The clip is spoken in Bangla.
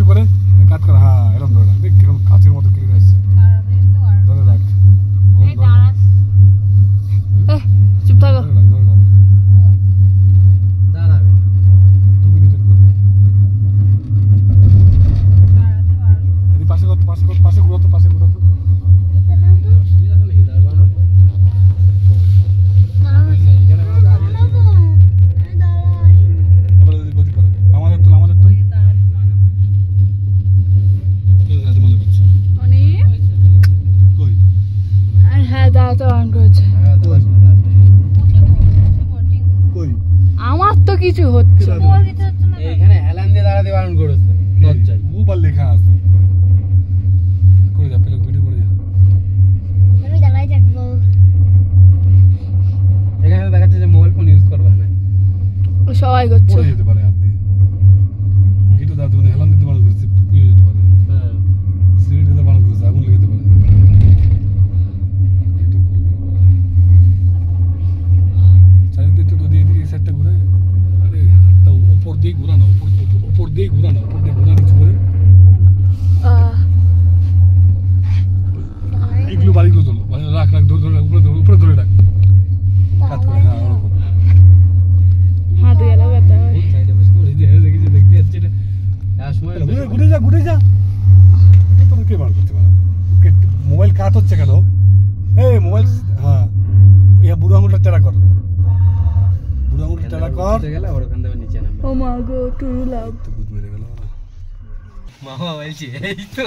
পাশে করে কাট কর। হ্যাঁ এরকম ধরে রাখ, দেখ কিরকম কাচের মতো ক্লিয়ার আসছে। ধরে রাখ, চুপ থাকো। দাঁড়াবে 2 মিনিটের করে। এদিকে পাশে কর, পাশে কর, পাশে ঘুরাতো, পাশে ঘুরাতো। এবারে যদি গতি করো, আমাদের তোল, আমাদের তোল। রাতে মনে করছে কই হ্যাঁ দাঁড়া তো অন করেছে। কই আমার তো কিছু হচ্ছে না। এইখানে হেলান দিয়ে দাঁড়াতে বারণ করেছে দরজায়। মোবাইল লেখা আছে, করে যা, পেলে ভিডিও করে যা। আমি দাঁড়াই থাকবো। এখানে দেখাচ্ছে যে মোবাইল ফোন ইউজ করবে না। সবাই করছে। পড়ে যেতে পারে হাত দিয়ে। গিটো দাঁত মানে হেলান দিতে বারণ করেছে, পুড়ে যেতে পারে। হ্যাঁ সিগারেট খেতে বারণ করেছে, আগুন লেগে যেতে পারে। গিটো খুলবে না বলে। চারিদিকে তো দিয়ে দিয়ে সেটটা ঘুরে, আরে হাতটা উপর দিয়ে ঘুরানো, উপর দিয়ে ঘুরানো, উপর দিয়ে ঘুরা নিচু করে। এইগুলো বাড়িগুলো তোলো, রাখ রাখ, ধরে ধরে রাখ, উপরে ধরে রাখ, কাট করে। হ্যাঁ ওরকম। হাত গেল ব্যথা হয়। সাইডে বসে করে দিয়ে দেখেছি, দেখতে যাচ্ছে না যাওয়ার সময় ঘুরে যা, ঘুরে যা। তোকে কে বার করতে পারে? মোবাইল কাট হচ্ছে কেন? এই মোবাইল, হ্যাঁ ইয়া বুড়ো আঙুলটা টেরা কর, বুড়ো আঙুলটা টেরা কর। গেলে ওর ওখান থেকে নিচে নামবে। ও মা গো টুরু লাভ। তো বুঝ মেরে গেল। মামা বলছি এই তো